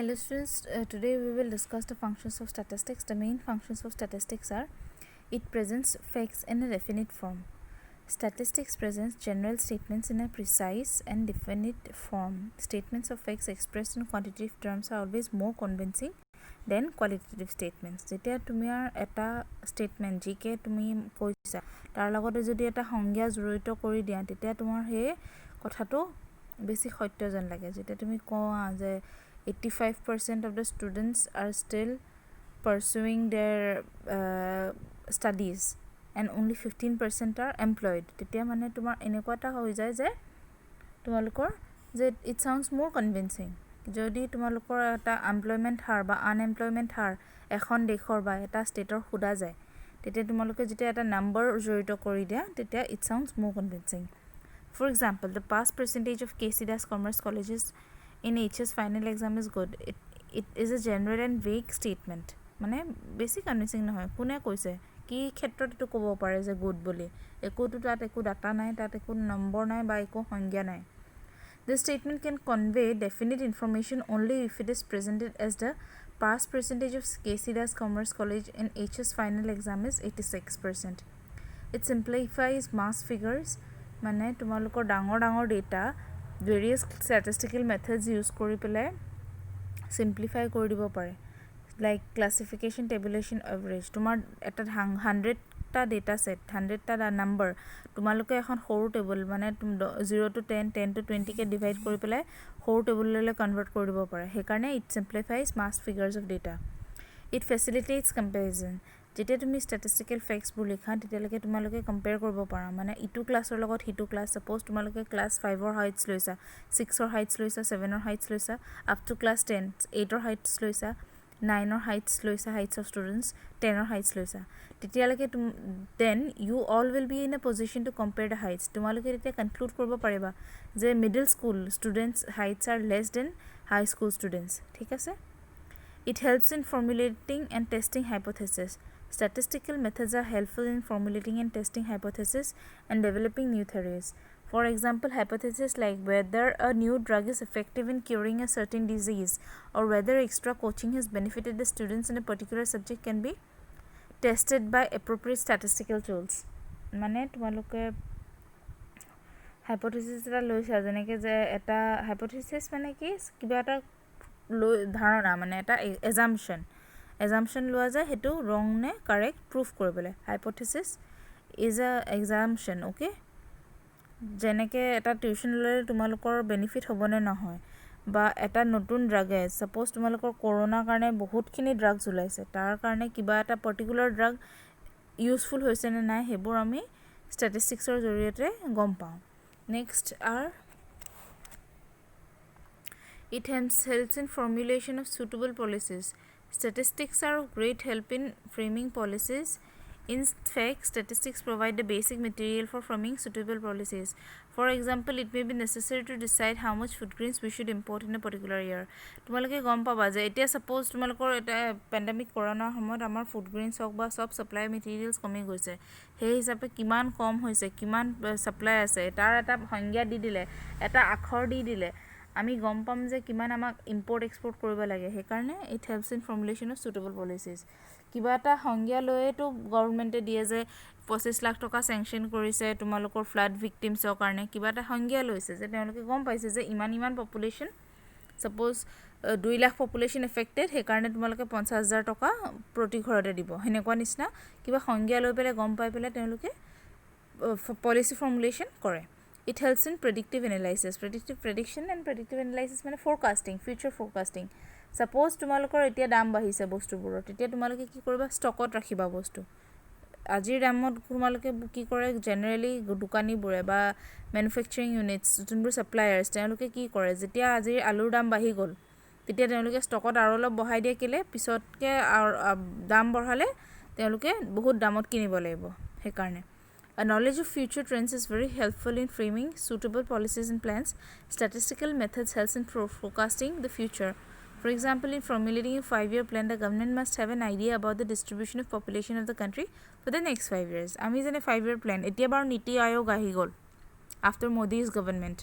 Hello students, today we will discuss the functions of statistics. The main functions of statistics are: it presents facts in a definite form. Statistics presents general statements in a precise and definite form. Statements of facts expressed in quantitative terms are always more convincing than qualitative statements. যেতিয়া তুমি এটা statement যিকে তুমি কৈছা তাৰ লগতে যদি এটা সংজ্ঞা জড়িত কৰি দিয়া তেতিয়া তোমাৰ সেই কথাটো বেছি সত্য যেন লাগে। যেতিয়া তুমি কোৱা যে 85% of the students are still pursuing their studies and only 15% are employed, তেতিয়া মানে তোমাৰ এনেকুৱা এটা হৈ যায় যে তোমালোকৰ যে it sounds more convincing. যদি তোমালোকৰ এটা এমপ্লয়মেন্ট হাৰ বা আনএমপ্লয়মেন্ট হাৰ এখন দেশৰ বা এটা ষ্টেটৰ খুদা যায় তেতিয়া তোমালোকে যেতিয়া এটা নাম্বাৰ জড়িত কৰি দিয়া তেতিয়া it sounds more convincing. For example, the pass percentage of KC Das Commerce Colleges in HS final exam is good. It is a general and vague statement. মানে বেছি কনভিন্সিং নহয়। কোনে কৈছে কি ক্ষেত্ৰত এটো ক'ব পাৰে যে গুড বুলি? একোটো তাত একো ডাটা নাই, তাত একো নম্বৰ নাই বা একো সংজ্ঞা নাই। This statement can convey definite information only if it is presented as the pass percentage of KC Das Commerce College in HS final exam is 86%. It simplifies mass figures. মানে তোমালোকৰ ডাঙৰ data various statistical methods use কৰি পেলাই simplify কৰি দিব পাৰে, like classification, tabulation, average. তোমাৰ এটা 100টা data set, 100টা number তোমালোকে এখন সৰু টেবুল মানে 0 to 10, 10 to 20 কে ডিভাইড কৰি পেলাই সৰু টেবুললৈ কনভাৰ্ট কৰি দিব পাৰে। সেইকাৰণে it simplifies mass figures of data. It facilitates comparison. যেতিয়া তুমি statistical facts বোৰ লিখা তেতিয়ালৈকে তোমালোকে কম্পেয়াৰ কৰিব পাৰা, মানে ইটো ক্লাছৰ লগত হিটো ক্লাছ। সাপোজ তোমালোকে ক্লাছ 5 ৰ হাইটস লৈছা, 6 ৰ হাইটস লৈছা, 7 ৰ হাইটস লৈছা, আপ টু ক্লাছ 10, 8 ৰ হাইটস লৈছা, 9 ৰ হাইটস লৈছা, হাইটস অফ ষ্টুডেণ্টছ, 10 ৰ হাইটস লৈছা, তেতিয়ালৈকে then you all will be in a position to compare the heights. তোমালোকে তেতিয়া কনক্লুড কৰিব পাৰিবা যে middle school students heights are less than high school students. ঠিক আছে। It helps in formulating and testing hypotheses. Statistical methods are helpful in formulating and testing hypotheses and developing new theories. For example, hypotheses like whether a new drug is effective in curing a certain disease or whether extra coaching has benefited the students in a particular subject can be tested by appropriate statistical tools. মানে তোমালোকে hypothesis এটা লৈছা, যেনেকৈ যে এটা hypothesis মানে কি কিবা এটা ধাৰণা, মানে এটা এজাম্পশন লোৱা যায় হেতু ৰং নে কাৰেক্ট প্ৰুফ কৰিবলৈ। Hypothesis is a exemption. Okay, যেনেকে এটা টিউশন ললে তোমালোকৰ বেনিফিট হ'বনে নহয়, বা এটা নতুন ড্ৰাগে সাপোজ তোমালোকৰ কৰোনাৰ কাৰণে বহুতখিনি ড্ৰাগছ ওলাইছে, তাৰ কাৰণে কিবা এটা পাৰ্টিকুলাৰ ড্ৰাগ ইউজফুল হৈছে নে নাই হেবোৰ আমি ষ্টেটিষ্টিক্সৰ জৰিয়তে গম পাওঁ। Next R it helps in formulation of suitable policies. Statistics are of great help in framing policies. In fact, statistics provide the basic material for framing suitable policies. For example, it may be necessary to decide how much food grains we should import in a particular year. তোমালোকে গম পাবা যে এতিয়া suppose তোমালোকৰ এটা pandemic কৰোনাৰ সময়ত আমাৰ ফুড গ্ৰেইনছ হওক বা সব সাপ্লাই মেটেৰিয়েলছ কমি গৈছে, সেই হিচাপে কিমান কম হৈছে, কিমান সাপ্লাই আছে, তাৰ এটা সংজ্ঞা দি দিলে, এটা আখৰ দি দিলে, আমি গম পাম যে কিমান আমাক ইম্পৰ্ট এক্সপৰ্ট কৰিব লাগে। সেইকাৰণে it helps in formulation of suitable policies. কিবা এটা সংজ্ঞা লৈয়েতো গভৰ্ণমেণ্টে দিয়ে যে 25 লাখ টকা চেংচন কৰিছে তোমালোকৰ ফ্লাড ভিক্টিমছৰ কাৰণে, কিবা এটা সংজ্ঞা লৈছে যে তেওঁলোকে গম পাইছে যে ইমান population, suppose 2 lakh population affected, সেইকাৰণে তোমালোকে 50,000 টকা প্ৰতি ঘৰতে দিব। সেনেকুৱা নিচিনা কিবা সংজ্ঞা লৈ পেলাই গম পাই পেলাই তেওঁলোকে পলিচি ফৰ্মুলেশ্যন কৰে। It helps in predictive analysis. Prediction and predictive analysis মানে forecasting, future forecasting. Suppose তোমালোকৰ এতিয়া দাম বাঢ়িছে বস্তুবোৰৰ, তেতিয়া তোমালোকে কি কৰিবা, ষ্টকত ৰাখিবা বস্তু। আজিৰ দামত তোমালোকে কি কৰে, জেনেৰেলি দোকানীবোৰে বা মেনুফেকচাৰিং ইউনিটছ যোনবোৰ ছাপ্লায়াৰ্ছ তেওঁলোকে কি কৰে, যেতিয়া আজিৰ আলুৰ দাম বাঢ়ি গ'ল তেতিয়া তেওঁলোকে ষ্টকত আৰু অলপ বঢ়াই দিয়ে, কেলে পিছতকে দাম বঢ়ালে তেওঁলোকে বহুত দামত কিনিব লাগিব। সেইকাৰণে a knowledge of future trends is very helpful in framing suitable policies and plans. Statistical methods helps in forecasting the future. For example, in formulating a 5-year plan, the government must have an idea about the distribution of population of the country for the next 5 years. আমি জানে 5-year plan এতিয়া বাৰু নীতি আয়োগ আহি গ'ল after Modi's government.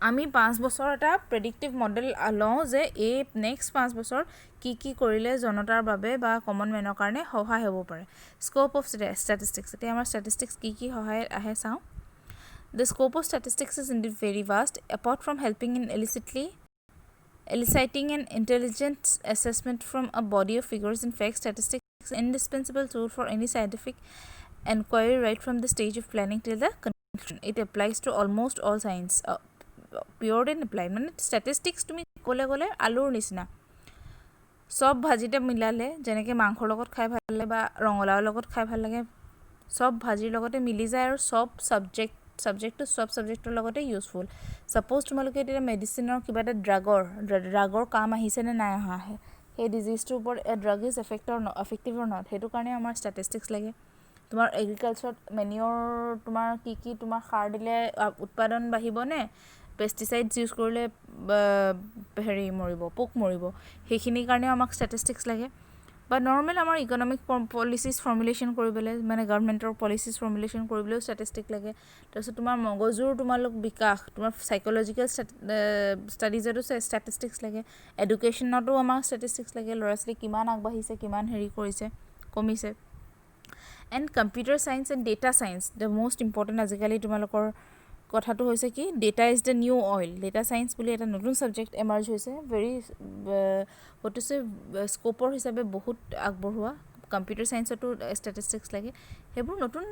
আমি 5 বছৰ এটা প্ৰেডিক্টিভ মডেল লওঁ যে এই নেক্সট 5 বছৰ কি কৰিলে জনতাৰ বাবে বা কমন মেনৰ কাৰণে সহায় হ'ব পাৰে স্কোপ অফ ষ্টেটিষ্টিক্স এতিয়া আমাৰ ষ্টেটিষ্টিক্স কি সহায় আহে চাওঁ The scope of statistics is indeed very vast. Apart from helping in eliciting an intelligent assessment from a body of figures and facts, statistics is an indispensable tool for any scientific inquiry right from the stage of planning till the conclusion. It applies to almost all science. Pure and applied. মানে statistics তুমি গ'লে আলুৰ নিচিনা সব ভাজিতে মিলালে যেনেকৈ মাংসৰ লগত খাই ভাল লাগে বা ৰঙালাওৰ লগত খাই ভাল লাগে সব ভাজিৰ লগতে মিলি যায় আৰু সব সাবজেক্টটো সব সাবজেক্টৰ লগতে ইউজফুল সাপোজ তোমালোকে এতিয়া মেডিচিনৰ কিবা এটা ড্ৰাগৰ কাম আহিছে নে নাই অহা সেই ডিজিজটোৰ ওপৰত drug is effective or not সেইটো কাৰণে আমাৰ ষ্টেটিষ্টিক্স লাগে তোমাৰ এগ্ৰিকালচাৰত মেনিয়ৰ তোমাৰ কি তোমাৰ সাৰ দিলে উৎপাদন বাঢ়িবনে পেষ্টিচাইডছ ইউজ কৰিলে হেৰি মৰিব পোক মৰিব সেইখিনিৰ কাৰণেও আমাক ষ্টেটিষ্টিক্স লাগে বা নৰ্মেল আমাৰ ইকনমিক পলিচিজ ফৰ্মুলেশ্যন কৰিবলৈ মানে গভৰ্ণমেণ্টৰ পলিচিজ ফৰ্মুলেশ্যন কৰিবলৈও ষ্টেটিষ্টিক লাগে তাৰপিছত তোমাৰ মগজুৰ তোমালোক বিকাশ তোমাৰ চাইক'লজিকেল ষ্টাডিজতো ষ্টেটিষ্টিক্স লাগে এডুকেশ্যনতো আমাক ষ্টেটিষ্টিক্স লাগে ল'ৰা ছোৱালী কিমান আগবাঢ়িছে কিমান হেৰি কৰিছে কমিছে and computer science and data science the most important আজিকালি তোমালোকৰ কথাটো হৈছে কি data is the new oil data science বুলি এটা নতুন ছাবজেক্ট এমাৰ্জ হৈছে ভেৰি হয়তো স্ক'পৰ হিচাপে বহুত আগবঢ়োৱা কম্পিউটাৰ ছায়েন্সতো ষ্টেটিষ্টিক্স লাগে সেইবোৰ নতুন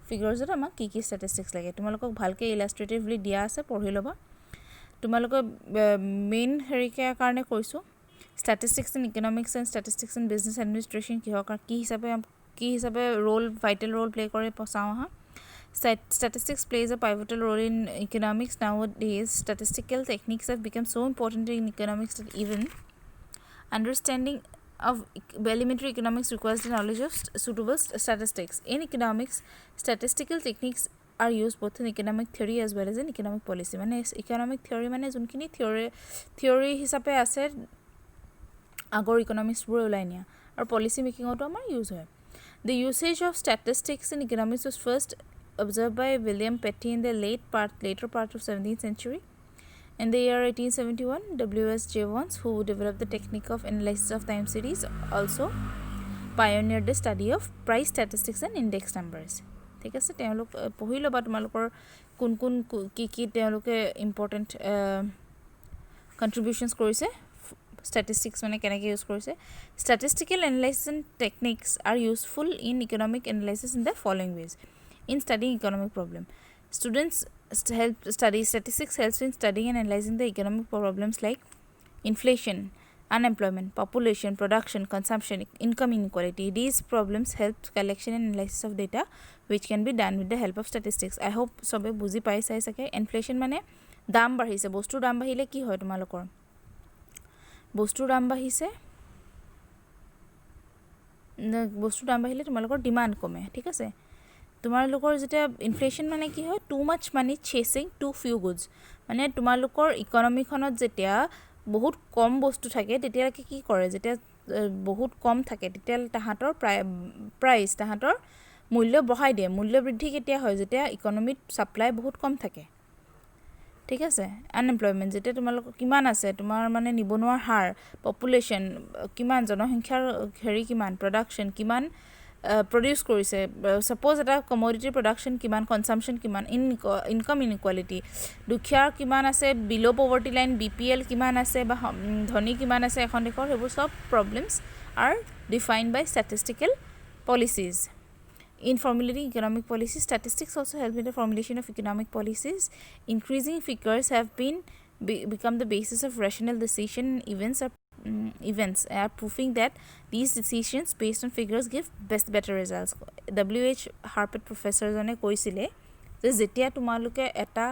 ফিগাৰ্ছত আমাক কি ষ্টেটিষ্টিক্স লাগে তোমালোকক ভালকৈ ইলাষ্ট্ৰেটিভলি দিয়া আছে পঢ়ি ল'বা তোমালোকে মেইন হেৰিকাৰ কাৰণে কৈছোঁ statistics in economics and statistics in business administration কি হিচাপে ভাইটেল ৰ'ল প্লে কৰে চাওঁ আহা Statistics plays a pivotal role in economics nowadays. Statistical techniques have become so important in economics that even understanding of elementary economics requires the knowledge of suitable statistics. In economics, statistical techniques are used both in economic theory as well as in economic policy. মানে economic theory মানে যোনখিনি theory হিচাপে আছে আগৰ ইকনমিক্সবোৰ ওলাই নিয়া আৰু policy মেকিঙতো আমাৰ ইউজ হয় The usage of statistics in economics was first observed by William Petty in the later part of 17th century. In the year 1871, W.S. Jevons, who developed the technique of analysis of time series, also pioneered the study of price statistics and index numbers. ঠিক আছে তেওঁলোক পঢ়ি ল'বা তোমালোকৰ কোন কি তেওঁলোকে important কণ্ট্ৰিবিউশ্যনছ কৰিছে statistics মানে কেনেকৈ ইউজ কৰিছে statistical analysis techniques are useful in economic analysis in the following ways in studying economic problem students statistics helps in studying and analyzing the economic problems like inflation unemployment population production consumption income inequality these problems help collection and analysis of data which can be done with the help of statistics I hope সবে বুজি পাইছে চাগে inflation মানে দাম বাঢ়িছে বস্তুৰ দাম বাঢ়িলে কি হয় তোমালোকৰ বস্তুৰ দাম বাঢ়িছে তোমালোকৰ ডিমাণ্ড কমে ঠিক আছে তোমালোকৰ যেতিয়া ইনফ্লেশ্যন মানে কি হয় টু মাছ মানি চেচিং টু ফিউ গুডছ মানে তোমালোকৰ ইকনমিখনত যেতিয়া বহুত কম বস্তু থাকে তেতিয়ালৈকে কি কৰে যেতিয়া বহুত কম থাকে তেতিয়া তাহাঁতৰ প্ৰাইচ তাহাঁতৰ মূল্য বঢ়াই দিয়ে মূল্য বৃদ্ধি কেতিয়া হয় যেতিয়া ইকনমিত ছাপ্লাই বহুত কম থাকে ঠিক আছে আনএমপ্লয়মেণ্ট যেতিয়া তোমালোকৰ কিমান আছে তোমাৰ মানে নিবনুৱাৰ হাৰ পপুলেশ্যন কিমান জনসংখ্যাৰ হেৰি কিমান প্ৰডাকশ্যন কিমান প্ৰডিউচ কৰিছে ছাপ'জ এটা কমডিটিৰ প্ৰডাকশ্যন কিমান কনচামশ্যন কিমান ইনকাম ইনইকুৱালিটি দুখীয়াৰ কিমান আছে বিল' পভাৰ্টি লাইন BPL কিমান আছে বা ধনী কিমান আছে এখন দেশৰ সেইবোৰ চব problems are defined by statistical policies In formulating economic policies, statistics also help in the formulation of economic policies. Increasing figures have become the basis of rational decision. Events are proving that these decisions based on figures give better results. W.H. Harpet professor জনে কৈছিলে যে যেতিয়া তোমালোকে এটা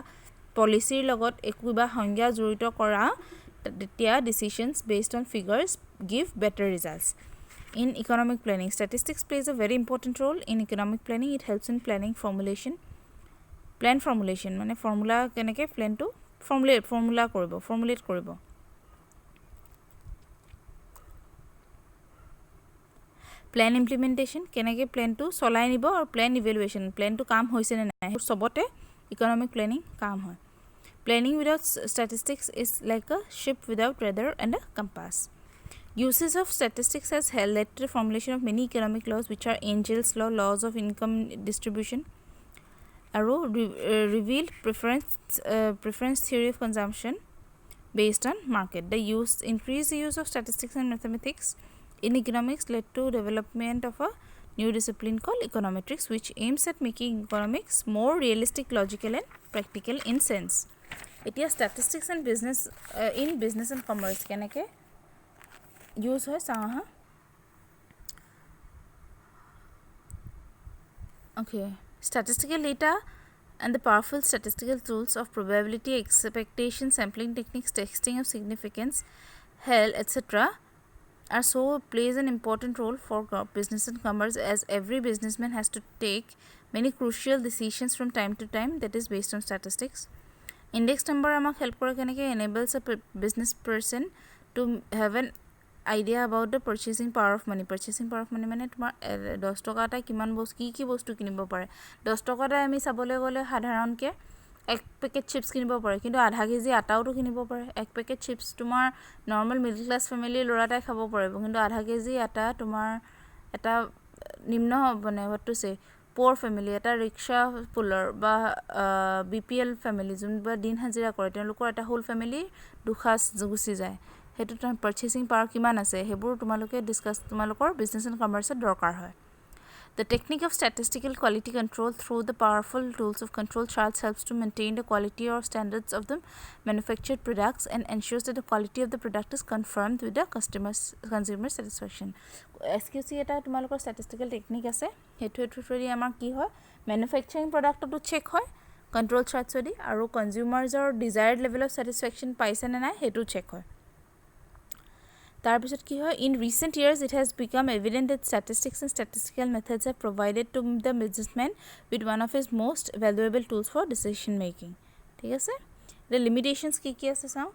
পলিচিৰ লগত একোবা সংজ্ঞা জড়িত কৰা তেতিয়া decisions based on figures give better results. In economic planning, statistics plays a very important role in economic planning. It helps in planning formulation. Plan formulation মানে formula কেনেকৈ প্লেনটো formulate কৰিব প্লেন ইমপ্লিমেণ্টেশ্যন কেনেকৈ প্লেনটো চলাই নিব আৰু প্লেন ইভেলুৱেশ্যন প্লেনটো কাম হৈছে নে নাই সবতে ইকনমিক প্লেনিং কাম হয় Planning without statistics is like a ship without rudder and a compass. Uses of statistics has led to the formulation of many economic laws, which are Angel's law, laws of income distribution, revealed preference theory of consumption based on market. The increased use of statistics and mathematics in economics led to development of a new discipline called econometrics, which aims at making economics more realistic, logical and practical in sense. Etia statistics and business in business and commerce keneke use hoy sa ha. Okay, statistical data and the powerful statistical tools of probability, expectation, sampling techniques, testing of significance, hell, etc. plays an important role for business and commerce, as every businessman has to take many crucial decisions from time to time that is based on statistics. Index number amak help kore keneke enables a business person to have an idea about the purchasing power of money. Purchasing power of money mane tumar 10 toka ta kiman ki bostu kinibo pare. 10 toka ta ami sabole gole sadharon ke এক packet chips কিনিব পাৰে, কিন্তু আধা KG আটাওটো কিনিব পাৰে। এক packet chips তোমাৰ normal middle class ফেমিলিৰ ল'ৰাটাই খাব পাৰিব, কিন্তু আধা কেজি আটা তোমাৰ এটা নিম্ন মানে হোৱাট টু সে পুৱাৰ ফেমিলি, এটা ৰিক্সা পুলৰ বা BPL ফেমিলি যোনবা দিন হাজিৰা কৰে তেওঁলোকৰ এটা হোল ফেমিলি দুখাজ গুচি যায়। সেইটো তোমাৰ পাৰ্চেচিং পাৱাৰ কিমান আছে সেইবোৰ তোমালোকে ডিসকাস তোমালোকৰ বিজনেস এণ্ড কমাৰ্চত দৰকাৰ হয়। The technique of statistical quality control through the powerful tools of control charts helps to maintain the quality or standards of the manufactured products and ensures that the quality of the product is confirmed with the consumer satisfaction. SQC eta tumalokor statistical technique ase hetu thori amar ki hoy manufacturing product to check hoy control charts odi aru consumers or desired level of satisfaction paise na nai hetu check hoy. Tarpisot ki hoy in recent years it has become evident that statistics and statistical methods have provided to the businessman with one of his most valuable tools for decision making. ঠিক আছে, the limitations কি আছে চাও।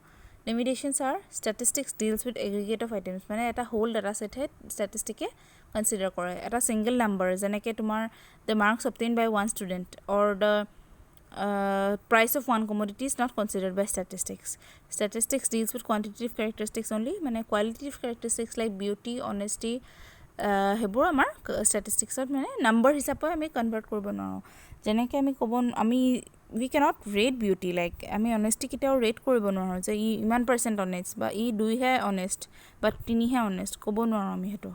Limitations are statistics deals with aggregate of items, মানে এটা whole data set হে statistic consider কৰে। এটা single number যেনেকে তোমাৰ the marks obtained by one student or the price of one commodity is not considered by statistics. Statistics deals with quantitative characteristics only, মানে qualitative characteristics like beauty, honesty, হেবোৰ আমাৰ statisticsত মানে number হিচাপে আমি convert কৰিব নোৱাৰো। যেনেকে আমি ক'ব আমি we cannot rate beauty, like আমি honesty কিটাও rate কৰিব নোৱাৰো যে ই ইমান % honest বা ই 2 হে honest বা 3 হে honest ক'ব নোৱাৰো আমি হেটো।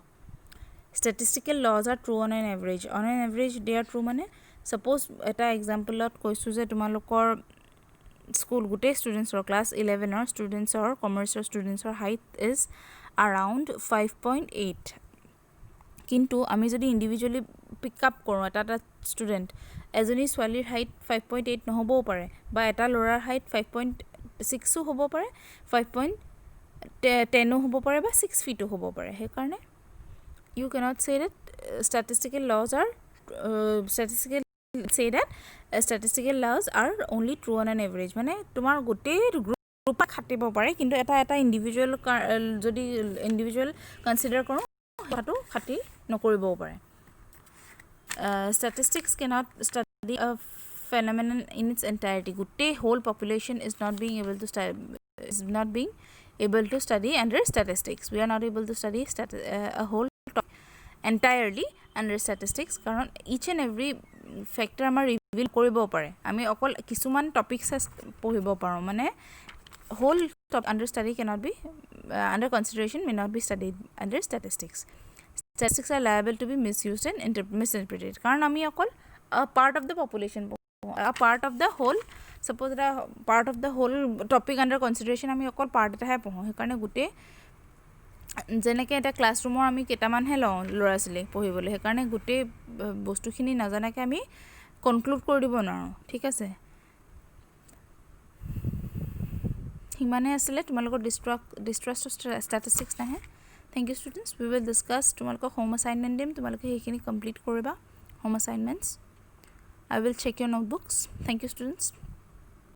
Statistical laws are true on an average. On an average they are true, মানে suppose এটা এক্সাম্পলত কৈছো যে তোমালোকৰ স্কুল গোটে ষ্টুডেন্টছৰ ক্লাছ 11 ৰ ষ্টুডেন্টছৰ কমাৰ্চৰ ষ্টুডেন্টছৰ হাইট ইজ around 5.8, কিন্তু আমি যদি ইন্ডিভিজুয়ালি পিক আপ কৰো এটা ষ্টুডেন্ট এজনী ছোৱালীৰ হাইট 5.8 নহবও পাৰে বা এটা ল'ৰাৰ হাইট 5.6 হ'ব পাৰে, 5.10 হ'ব পাৰে বা 6 feet হ'ব পাৰে। সেই কাৰণে you cannot say that statistical laws are statistical laws are only true on an average, মানে তোমাৰ গোটেই গ্ৰুপ খাটিব পাৰে, কিন্তু এটা ইন্ডিভিজুয়াল যদি ইন্ডিভিজুয়াল কনসিডাৰ কৰো হাটো খাটি নকৰিবও পাৰে। Statistics cannot study a phenomenon in its entirety. গোটেই whole population is not being able to study under statistics. We are not able to study a whole entirely under statistics, কারণ each and every factor আমাৰ reveal কৰিব পাৰে। আমি অকল কিছুমান topics পঢ়িব পাৰো, মানে whole under study cannot be under consideration may not be studied under statistics. Statistics are liable to be misused and misinterpreted, কারণ আমি অকল a part of the population, a part of the whole, suppose a part of the whole topic under consideration আমি অকল part এটা হে পঢ়ো। সেইকাৰণে গোটেই যেনেকে এটা ক্লাছৰুমৰ আমি কেটামানহে লওঁ ল'ৰা ছোৱালী পঢ়িবলৈ, সেইকাৰণে গোটেই বস্তুখিনি নাজানাকে আমি কনক্লুড কৰি দিব নোৱাৰো। ঠিক আছে, সিমানে আছিলে তোমালোকৰ ডিষ্ট্ৰাষ্ট অফ ষ্টেটিষ্টিক্স নাহে। Thank you students, we will discuss. তোমালোকক হোম এছাইনমেণ্ট দিম, তোমালোকে সেইখিনি কমপ্লিট কৰিবা home assignments. I will check your notebooks. Thank you students.